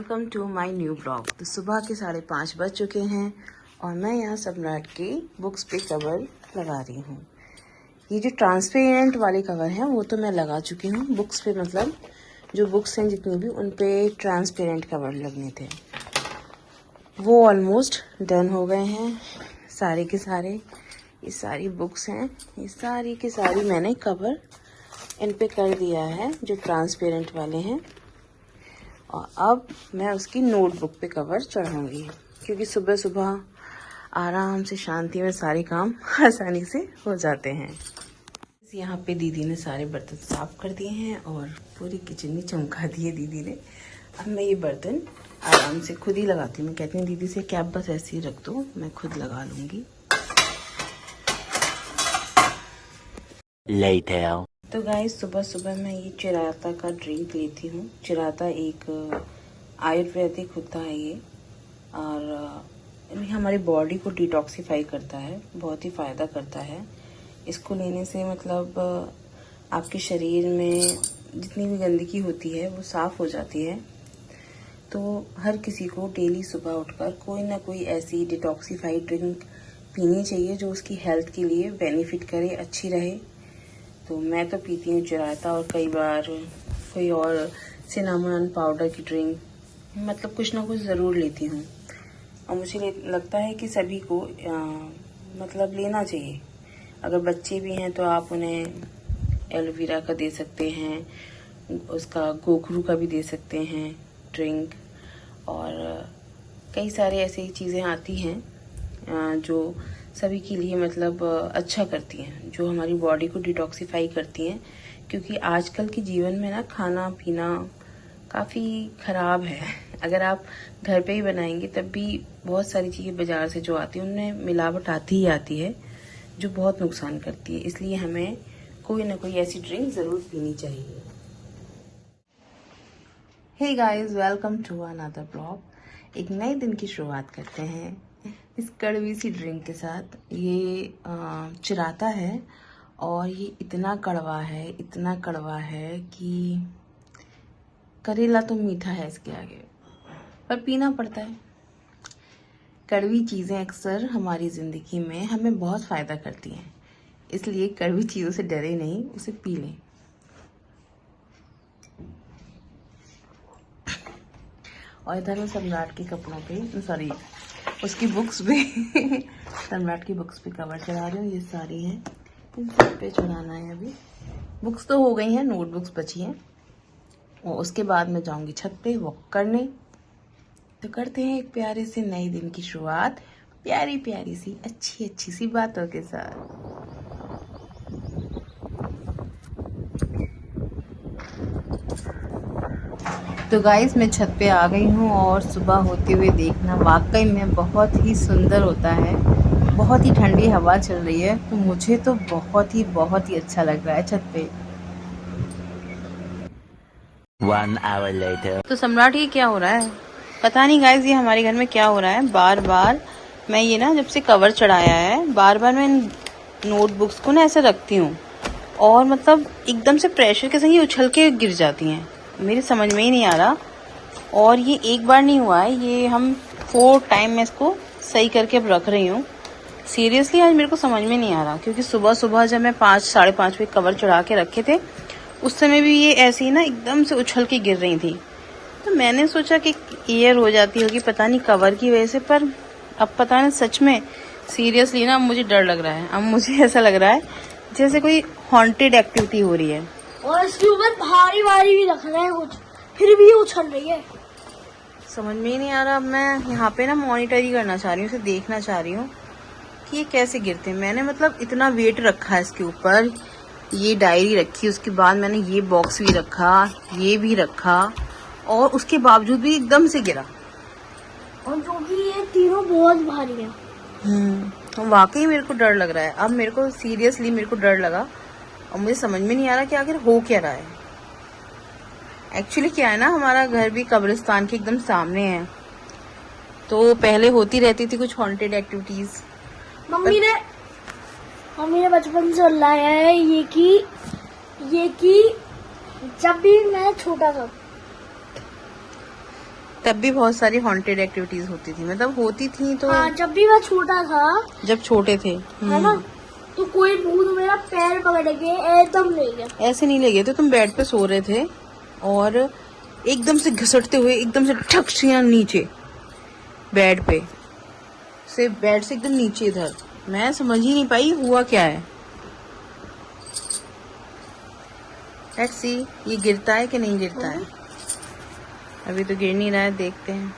Welcome to my new blog. तो सुबह के 5:30 बज चुके हैं और मैं यहाँ सम्राट की बुक्स पे कवर लगा रही हूँ। ये जो ट्रांसपेरेंट वाले कवर हैं वो तो मैं लगा चुकी हूँ बुक्स पे, मतलब जो बुक्स हैं जितनी भी उन पे ट्रांसपेरेंट कवर लगने थे वो ऑलमोस्ट डन हो गए हैं सारे के सारे। ये सारी बुक्स हैं, ये सारी की सारी मैंने कवर इन पे कर दिया है जो ट्रांसपेरेंट वाले हैं। और अब मैं उसकी नोटबुक पे कवर चढ़ाऊंगी क्योंकि सुबह सुबह आराम से शांति में सारे काम आसानी से हो जाते हैं। यहाँ पे दीदी ने सारे बर्तन साफ कर दिए हैं और पूरी किचन में चमका दिए दीदी ने। अब मैं ये बर्तन आराम से खुद ही लगाती हूँ। मैं कहती हूँ दीदी से कि आप बस ऐसे ही रख दो, मैं खुद लगा लूँगी। Later. तो गाइस सुबह सुबह मैं ये चिराता का ड्रिंक लेती हूँ। चिराता एक आयुर्वेदिक होता है ये, और हमारी बॉडी को डिटॉक्सिफाई करता है, बहुत ही फ़ायदा करता है। इसको लेने से मतलब आपके शरीर में जितनी भी गंदगी होती है वो साफ़ हो जाती है। तो हर किसी को डेली सुबह उठकर कोई ना कोई ऐसी डिटॉक्सिफाइड ड्रिंक पीनी चाहिए जो उसकी हेल्थ के लिए बेनिफिट करे, अच्छी रहे। तो मैं तो पीती हूँ चिराता, और कई बार कोई और सिनामन पाउडर की ड्रिंक, मतलब कुछ ना कुछ ज़रूर लेती हूँ। और मुझे लगता है कि सभी को मतलब लेना चाहिए। अगर बच्चे भी हैं तो आप उन्हें एलोवेरा का दे सकते हैं, उसका गोखरू का भी दे सकते हैं ड्रिंक, और कई सारे ऐसी चीज़ें आती हैं जो सभी के लिए मतलब अच्छा करती हैं, जो हमारी बॉडी को डिटॉक्सिफाई करती हैं। क्योंकि आजकल के जीवन में ना खाना पीना काफ़ी ख़राब है। अगर आप घर पे ही बनाएंगे तब भी बहुत सारी चीज़ें बाज़ार से जो आती हैं उनमें मिलावट आती ही आती है जो बहुत नुकसान करती है। इसलिए हमें कोई ना कोई ऐसी ड्रिंक ज़रूर पीनी चाहिए। Hey guys, welcome to another blog. एक नए दिन की शुरुआत करते हैं इस कड़वी सी ड्रिंक के साथ। ये चिराता है और ये इतना कड़वा है, इतना कड़वा है कि करेला तो मीठा है इसके आगे, पर पीना पड़ता है। कड़वी चीज़ें अक्सर हमारी ज़िंदगी में हमें बहुत फ़ायदा करती हैं, इसलिए कड़वी चीज़ों से डरे नहीं, उसे पी लें। और इधर मैं सम्राट के कपड़ों पे, सॉरी उसकी बुक्स पे सम्राट की बुक्स पे कवर चढ़ा रही हूँ। ये सारी हैं, इन सब पे चढ़ाना है। अभी बुक्स तो हो गई हैं, नोटबुक्स बची हैं, और उसके बाद मैं जाऊंगी छत पे वॉक करने। तो करते हैं एक प्यारे से नए दिन की शुरुआत, प्यारी प्यारी सी अच्छी अच्छी सी बातों के साथ। तो गाइस मैं छत पे आ गई हूँ और सुबह होते हुए देखना वाकई में बहुत ही सुंदर होता है। बहुत ही ठंडी हवा चल रही है, तो मुझे तो बहुत ही अच्छा लग रहा है छत पे। 1 hour later. तो सम्राट ये क्या हो रहा है? पता नहीं गाइस ये हमारे घर में क्या हो रहा है। बार बार मैं ये ना जब से कवर चढ़ाया है, बार बार मैं इन नोटबुक्स को ना ऐसे रखती हूँ और मतलब एकदम से प्रेशर के संग ये उछल के गिर जाती हैं। मेरी समझ में ही नहीं आ रहा। और ये एक बार नहीं हुआ है, ये हम 4 टाइम मैं इसको सही करके अब रख रही हूँ। सीरियसली आज मेरे को समझ में नहीं आ रहा, क्योंकि सुबह सुबह जब मैं 5 साढ़े 5 पे कवर चढ़ा के रखे थे उस समय भी ये ऐसे ही ना एकदम से उछल के गिर रही थी। तो मैंने सोचा कि ईयर हो जाती होगी, पता नहीं कवर की वजह से, पर अब पता नहीं सच में सीरियसली ना मुझे डर लग रहा है। अब मुझे ऐसा लग रहा है जैसे कोई हॉन्टेड एक्टिविटी हो रही है। और इसके ऊपर भारी भारी भी रख रहे हैं कुछ, फिर भी ये उछल रही है। समझ में ही नहीं आ रहा। अब मैं यहाँ पे ना मॉनिटर ही करना चाह रही हूँ, इसे देखना चाह रही हूँ कि ये कैसे गिरते हैं। मैंने मतलब इतना वेट रखा है इसके ऊपर, ये डायरी रखी, उसके बाद मैंने ये बॉक्स भी रखा, ये भी रखा, और उसके बावजूद भी एकदम से गिरा। और जो कि ये तीनों बहुत भारी है। तो वाकई मेरे को डर लग रहा है। अब मेरे को सीरियसली मेरे को डर लगा और मुझे समझ में नहीं आ रहा कि आखिर हो क्या रहा है। एक्चुअली क्या है ना, हमारा घर भी कब्रिस्तान के एकदम सामने है, तो पहले होती रहती थी कुछ हॉन्टेड एक्टिविटीज। मम्मी ने बचपन से लाया है ये कि जब भी मैं छोटा था तब भी बहुत सारी हॉन्टेड एक्टिविटीज होती थी, मतलब होती थी तो हाँ, जब भी मैं छोटा था, जब छोटे थे। है ना, तो कोई भूत मेरा पैर पकड़ के एकदम ले गया। ऐसे नहीं ले गए थे, तुम बेड पे सो रहे थे और एकदम से घसटते हुए एकदम से ठक से नीचे बेड पे से, बेड से एकदम नीचे इधर। मैं समझ ही नहीं पाई हुआ क्या है। लेट्स सी ये गिरता है कि नहीं गिरता है। अभी तो गिर नहीं रहा है, देखते हैं।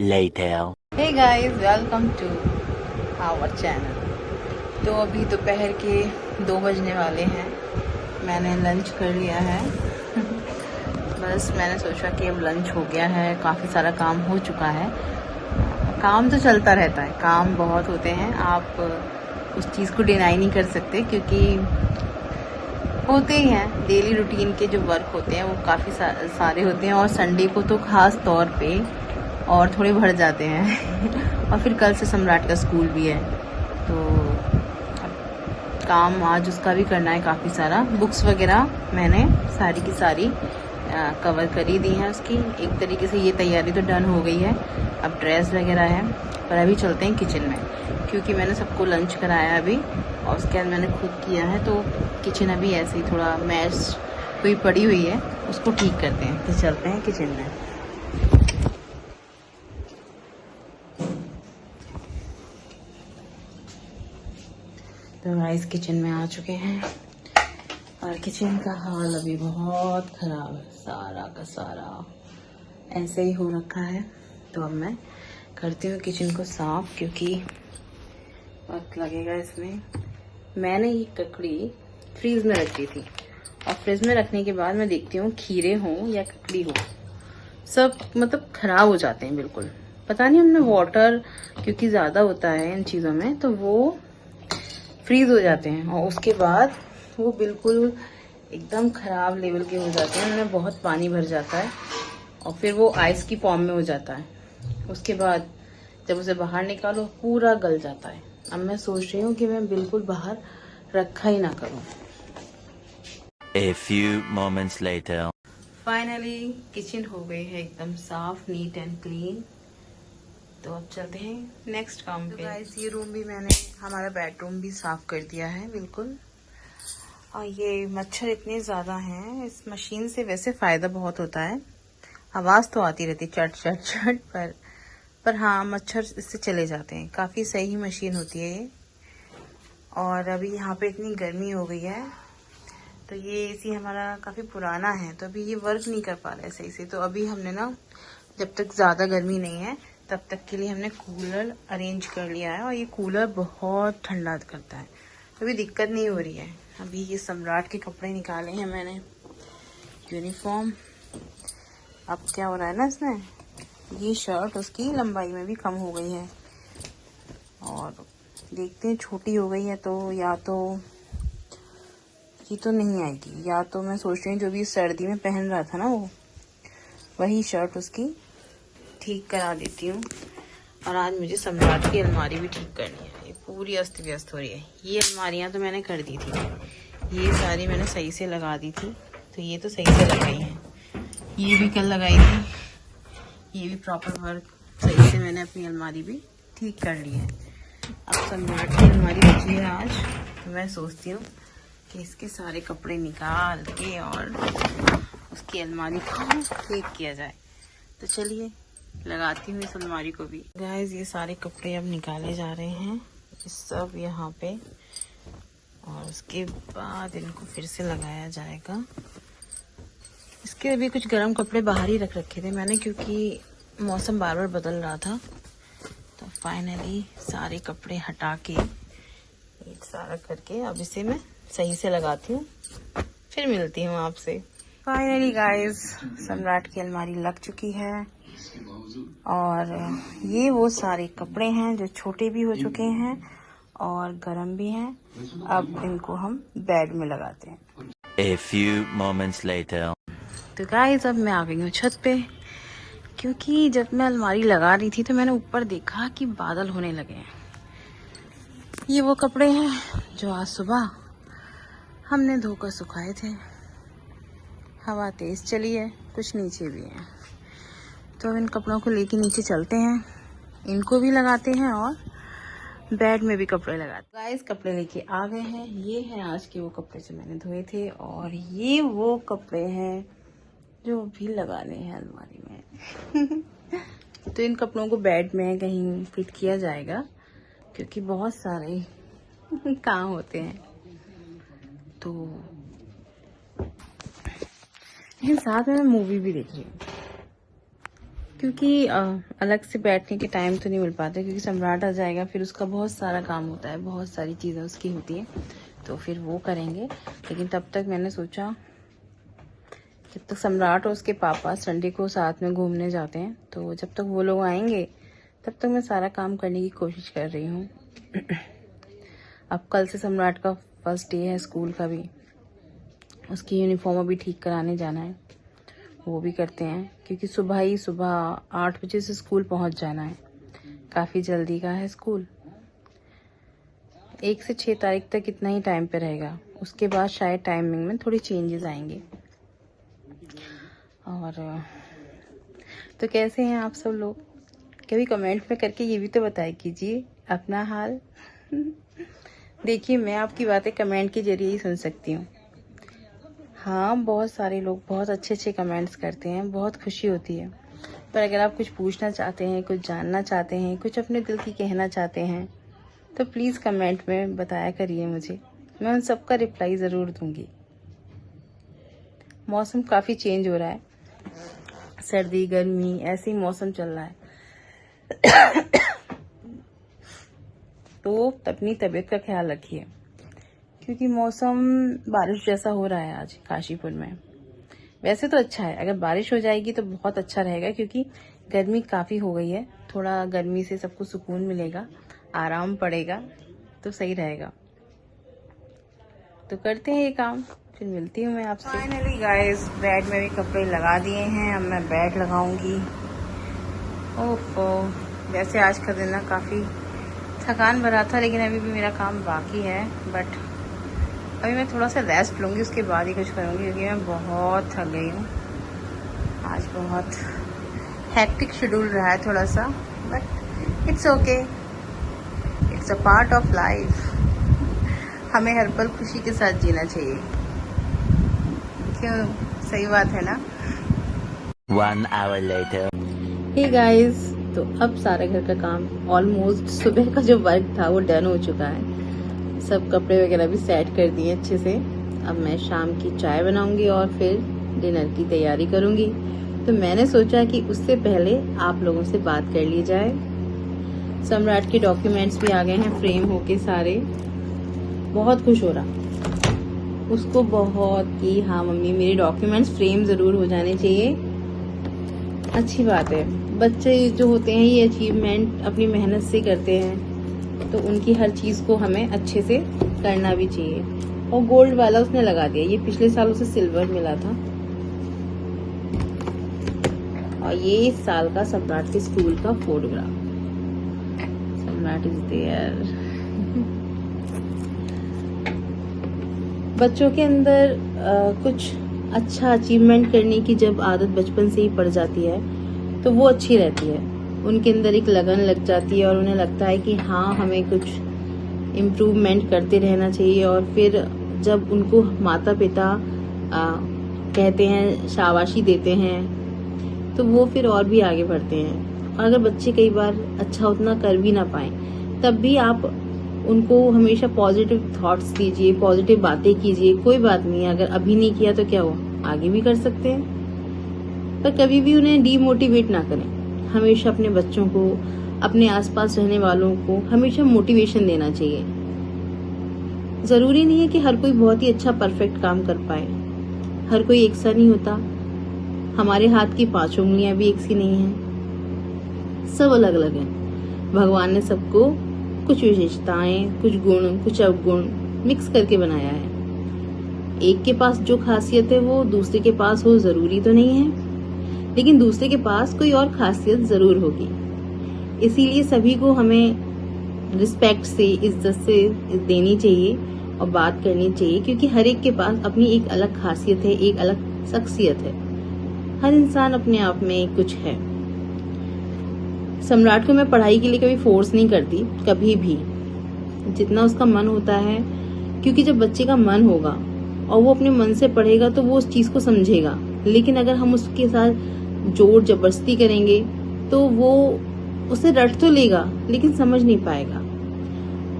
Later. Hey guys, welcome to our channel. तो अभी दोपहर के 2 बजने वाले हैं। मैंने लंच कर लिया है बस मैंने सोचा कि अब लंच हो गया है, काफ़ी सारा काम हो चुका है। काम तो चलता रहता है, काम बहुत होते हैं, आप उस चीज़ को डिनाई नहीं कर सकते क्योंकि होते ही हैं। डेली रूटीन के जो वर्क होते हैं वो काफ़ी सारे होते हैं और संडे को तो ख़ास तौर पे और थोड़े बढ़ जाते हैं और फिर कल से सम्राट का स्कूल भी है, तो अब काम आज उसका भी करना है काफ़ी सारा। बुक्स वगैरह मैंने सारी की सारी कवर कर ही दी हैं उसकी। एक तरीके से ये तैयारी तो डन हो गई है। अब ड्रेस वगैरह है, पर अभी चलते हैं किचन में क्योंकि मैंने सबको लंच कराया अभी और उसके बाद मैंने खुद किया है, तो किचन अभी ऐसे ही थोड़ा मैस हुई पड़ी हुई है, उसको ठीक करते हैं। तो चलते हैं किचन में। तो गाइस किचन में आ चुके हैं और किचन का हाल अभी बहुत ख़राब है, सारा का सारा ऐसे ही हो रखा है। तो अब मैं करती हूँ किचन को साफ क्योंकि वक्त लगेगा इसमें। मैंने ये ककड़ी फ्रीज में रखी थी और फ्रिज में रखने के बाद मैं देखती हूँ खीरे हों या ककड़ी हो, सब मतलब ख़राब हो जाते हैं बिल्कुल। पता नहीं उनमें वाटर क्योंकि ज़्यादा होता है इन चीज़ों में, तो वो फ्रीज हो जाते हैं और उसके बाद वो बिल्कुल एकदम ख़राब लेवल के हो जाते हैं। उनमें बहुत पानी भर जाता है और फिर वो आइस की फॉर्म में हो जाता है। उसके बाद जब उसे बाहर निकालो पूरा गल जाता है। अब मैं सोच रही हूँ कि मैं बिल्कुल बाहर रखा ही ना करूँ। A few moments later. Finally kitchen हो गई है एकदम साफ, नीट एंड क्लीन। तो अब चलते हैं नेक्स्ट काम पे। गाइस ये रूम भी मैंने, हमारा बेडरूम भी साफ कर दिया है बिल्कुल। और ये मच्छर इतने ज़्यादा हैं, इस मशीन से वैसे फ़ायदा बहुत होता है, आवाज़ तो आती रहती चट चट चट, पर हाँ मच्छर इससे चले जाते हैं। काफ़ी सही मशीन होती है ये। और अभी यहाँ पे इतनी गर्मी हो गई है तो ये एसी हमारा काफ़ी पुराना है, तो अभी ये वर्क नहीं कर पा रहा है सही से। तो अभी हमने ना, जब तक ज़्यादा गर्मी नहीं है तब तक के लिए हमने कूलर अरेंज कर लिया है और ये कूलर बहुत ठंडा करता है, अभी दिक्कत नहीं हो रही है। अभी ये सम्राट के कपड़े निकाले हैं मैंने, यूनिफॉर्म। अब क्या हो रहा है ना इसमें, ये शर्ट उसकी लंबाई में भी कम हो गई है और देखते हैं छोटी हो गई है तो या तो ये तो नहीं आएगी, या तो मैं सोच रही हूँ जो भी सर्दी में पहन रहा था ना वो वही शर्ट उसकी ठीक करा देती हूँ। और आज मुझे सम्राट की अलमारी भी ठीक करनी है, ये पूरी अस्त व्यस्त हो रही है। ये अलमारियाँ तो मैंने कर दी थी, ये सारी मैंने सही से लगा दी थी, तो ये तो सही से लगाई है। ये भी कल लगाई थी, ये भी प्रॉपर वर्क सही से मैंने अपनी अलमारी भी ठीक कर ली है। अब सम्राट की अलमारी बची है आज, तो मैं सोचती हूँ कि इसके सारे कपड़े निकाल के और उसकी अलमारी को ठीक किया जाए। तो चलिए लगाती हूँ इस अलमारी को भी। गाइस ये सारे कपड़े अब निकाले जा रहे हैं, ये सब यहाँ पे, और उसके बाद इनको फिर से लगाया जाएगा। इसके अभी कुछ गर्म कपड़े बाहर ही रख रखे थे मैंने क्योंकि मौसम बार बार बदल रहा था। तो फाइनली सारे कपड़े हटा के एक सारा करके अब इसे मैं सही से लगाती हूँ, फिर मिलती हूँ आपसे। फाइनली गाइस सम्राट की अलमारी लग चुकी है और ये वो सारे कपड़े हैं जो छोटे भी हो चुके हैं और गर्म भी हैं। अब इनको हम बेड में लगाते हैं। A few moments later. तो गाइस अब मैं आ गई हूँ छत पे, क्योंकि जब मैं अलमारी लगा रही थी तो मैंने ऊपर देखा कि बादल होने लगे हैं। ये वो कपड़े हैं जो आज सुबह हमने धोकर सुखाए थे। हवा तेज चली है, कुछ नीचे भी है। तो अब इन कपड़ों को लेके नीचे चलते हैं, इनको भी लगाते हैं और बेड में भी कपड़े लगाते हैं। गाइस कपड़े लेके आ गए हैं, ये हैं आज के वो कपड़े जो मैंने धोए थे और ये वो कपड़े हैं जो भी लगाने हैं अलमारी में। तो इन कपड़ों को बेड में कहीं फिट किया जाएगा क्योंकि बहुत सारे काम होते हैं। तो लेकिन साथ में मैं मूवी भी देख रही हूँ क्योंकि अलग से बैठने के टाइम तो नहीं मिल पाता क्योंकि सम्राट आ जाएगा, फिर उसका बहुत सारा काम होता है, बहुत सारी चीज़ें उसकी होती हैं, तो फिर वो करेंगे। लेकिन तब तक मैंने सोचा जब तक सम्राट और उसके पापा संडे को साथ में घूमने जाते हैं, तो जब तक वो लोग आएंगे तब तक मैं सारा काम करने की कोशिश कर रही हूँ। अब कल से सम्राट का फर्स्ट डे है स्कूल का भी, उसकी यूनिफॉर्म अभी ठीक कराने जाना है, वो भी करते हैं क्योंकि सुबह 8 बजे से स्कूल पहुंच जाना है, काफ़ी जल्दी का है स्कूल। 1 से 6 तारीख तक इतना ही टाइम पे रहेगा, उसके बाद शायद टाइमिंग में थोड़ी चेंजेस आएंगे। और तो कैसे हैं आप सब लोग, कभी कमेंट में करके ये भी तो बताया कीजिए अपना हाल। देखिए मैं आपकी बातें कमेंट के जरिए ही सुन सकती हूँ। हाँ, बहुत सारे लोग बहुत अच्छे कमेंट्स करते हैं, बहुत खुशी होती है। पर अगर आप कुछ पूछना चाहते हैं, कुछ जानना चाहते हैं, कुछ अपने दिल की कहना चाहते हैं तो प्लीज़ कमेंट में बताया करिए मुझे, मैं उन सब का रिप्लाई ज़रूर दूंगी। मौसम काफ़ी चेंज हो रहा है, सर्दी गर्मी ऐसे ही मौसम चल रहा है। तो अपनी तबीयत का ख्याल रखिए क्योंकि मौसम बारिश जैसा हो रहा है आज काशीपुर में। वैसे तो अच्छा है, अगर बारिश हो जाएगी तो बहुत अच्छा रहेगा क्योंकि गर्मी काफ़ी हो गई है, थोड़ा गर्मी से सबको सुकून मिलेगा, आराम पड़ेगा तो सही रहेगा। तो करते हैं ये काम, फिर मिलती हूँ मैं आपसे। फाइनली गाइस बेड में भी कपड़े लगा दिए हैं, अब मैं बेड लगाऊंगी। ओहो, वैसे आज का दिन ना काफ़ी थकान भरा था, लेकिन अभी भी मेरा काम बाकी है, बट अभी मैं थोड़ा सा रेस्ट लूँगी, उसके बाद ही कुछ करूँगी क्योंकि मैं बहुत थक गई हूँ। आज बहुत हेक्टिक शेड्यूल रहा है थोड़ा सा, but it's okay, it's a part of life. हमें हर पल खुशी के साथ जीना चाहिए, क्यों? सही बात है ना? 1 hour later. हे गाइस, तो अब सारे घर का काम ऑलमोस्ट, सुबह का जो वर्क था वो डन हो चुका है। सब कपड़े वगैरह भी सेट कर दिए अच्छे से। अब मैं शाम की चाय बनाऊंगी और फिर डिनर की तैयारी करूंगी। तो मैंने सोचा कि उससे पहले आप लोगों से बात कर ली जाए। सम्राट के डॉक्यूमेंट्स भी आ गए हैं फ्रेम होके सारे, बहुत खुश हो रहा उसको बहुत कि हाँ मम्मी मेरे डॉक्यूमेंट्स फ्रेम जरूर हो जाने चाहिए। अच्छी बात है, बच्चे जो होते हैं ये अचीवमेंट अपनी मेहनत से करते हैं, तो उनकी हर चीज को हमें अच्छे से करना भी चाहिए। और गोल्ड वाला उसने लगा दिया, ये पिछले साल उसे सिल्वर मिला था। और ये इस साल का सम्राट के स्कूल का फोटोग्राफ, सम्राट इज देयर। बच्चों के अंदर कुछ अच्छा अचीवमेंट करने की जब आदत बचपन से ही पड़ जाती है तो वो अच्छी रहती है, उनके अंदर एक लगन लग जाती है और उन्हें लगता है कि हाँ हमें कुछ इम्प्रूवमेंट करते रहना चाहिए। और फिर जब उनको माता पिता कहते हैं, शाबाशी देते हैं, तो वो फिर और भी आगे बढ़ते हैं। और अगर बच्चे कई बार अच्छा उतना कर भी ना पाए तब भी आप उनको हमेशा पॉजिटिव थॉट्स दीजिए, पॉजिटिव बातें कीजिए। कोई बात नहीं, अगर अभी नहीं किया तो क्या हुआ, आगे भी कर सकते हैं। पर कभी भी उन्हें डीमोटिवेट ना करें। हमेशा अपने बच्चों को, अपने आसपास रहने वालों को हमेशा मोटिवेशन देना चाहिए। जरूरी नहीं है कि हर कोई बहुत ही अच्छा परफेक्ट काम कर पाए, हर कोई एक सा नहीं होता। हमारे हाथ की 5 उंगलियां भी एक सी नहीं हैं, सब अलग अलग हैं। भगवान ने सबको कुछ विशेषताएं, कुछ गुण, कुछ अवगुण मिक्स करके बनाया है। एक के पास जो खासियत है वो दूसरे के पास हो जरूरी तो नहीं है, लेकिन दूसरे के पास कोई और खासियत जरूर होगी। इसीलिए सभी को हमें रिस्पेक्ट से, इज्जत से देनी चाहिए और बात करनी चाहिए, क्योंकि हर एक के पास अपनी एक अलग खासियत है, एक अलग शख्सियत है। हर इंसान अपने आप में कुछ है। सम्राट को मैं पढ़ाई के लिए कभी फोर्स नहीं करती, कभी भी। जितना उसका मन होता है, क्योंकि जब बच्चे का मन होगा और वो अपने मन से पढ़ेगा तो वो उस चीज को समझेगा। लेकिन अगर हम उसके साथ जोर जबरदस्ती करेंगे तो वो उसे रट तो लेगा लेकिन समझ नहीं पाएगा।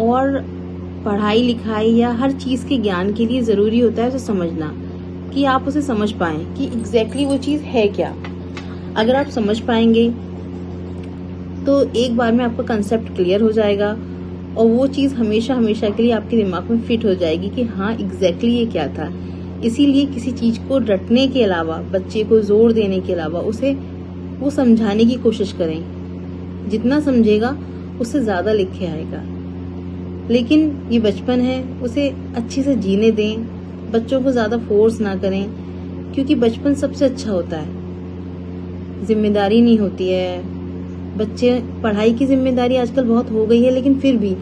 और पढ़ाई लिखाई या हर चीज के ज्ञान के लिए जरूरी होता है उसे समझना, कि आप उसे समझ पाएं कि एग्जैक्टली वो चीज है क्या। अगर आप समझ पाएंगे तो एक बार में आपका कंसेप्ट क्लियर हो जाएगा और वो चीज हमेशा हमेशा के लिए आपके दिमाग में फिट हो जाएगी कि हाँ एग्जैक्टली ये क्या था। इसीलिए किसी चीज को रटने के अलावा, बच्चे को जोर देने के अलावा उसे वो समझाने की कोशिश करें। जितना समझेगा उससे ज्यादा लिख के आएगा। लेकिन ये बचपन है, उसे अच्छे से जीने दें, बच्चों को ज्यादा फोर्स ना करें, क्योंकि बचपन सबसे अच्छा होता है। जिम्मेदारी नहीं होती है। बच्चे, पढ़ाई की जिम्मेदारी आजकल बहुत हो गई है, लेकिन फिर भी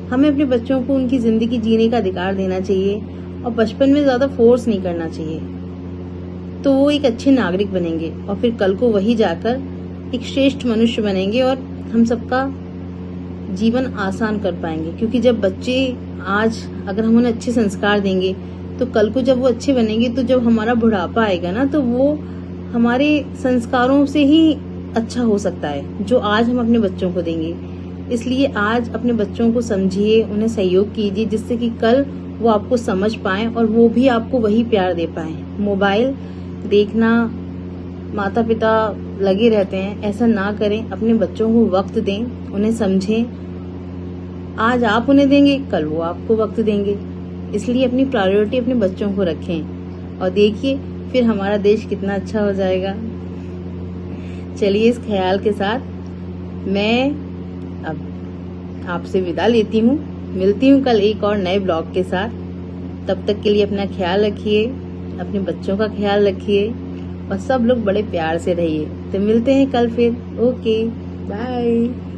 हमें अपने बच्चों को उनकी जिंदगी जीने का अधिकार देना चाहिए और बचपन में ज्यादा फोर्स नहीं करना चाहिए। तो वो एक अच्छे नागरिक बनेंगे और फिर कल को वही जाकर एक श्रेष्ठ मनुष्य बनेंगे और हम सबका जीवन आसान कर पाएंगे। क्योंकि जब बच्चे आज, अगर हम उन्हें अच्छे संस्कार देंगे तो कल को जब वो अच्छे बनेंगे तो जब हमारा बुढ़ापा आएगा ना, तो वो हमारे संस्कारों से ही अच्छा हो सकता है जो आज हम अपने बच्चों को देंगे। इसलिए आज अपने बच्चों को समझिए, उन्हें सहयोग कीजिए, जिससे कि कल वो आपको समझ पाएं और वो भी आपको वही प्यार दे पाएं। मोबाइल देखना, माता पिता लगे रहते हैं, ऐसा ना करें। अपने बच्चों को वक्त दें, उन्हें समझें। आज आप उन्हें देंगे, कल वो आपको वक्त देंगे। इसलिए अपनी प्रायोरिटी अपने बच्चों को रखें और देखिए फिर हमारा देश कितना अच्छा हो जाएगा। चलिए, इस ख्याल के साथ मैं अब आपसे विदा लेती हूँ। मिलती हूँ कल एक और नए ब्लॉग के साथ। तब तक के लिए अपना ख्याल रखिए, अपने बच्चों का ख्याल रखिए और सब लोग बड़े प्यार से रहिए। तो मिलते हैं कल फिर। Okay, bye.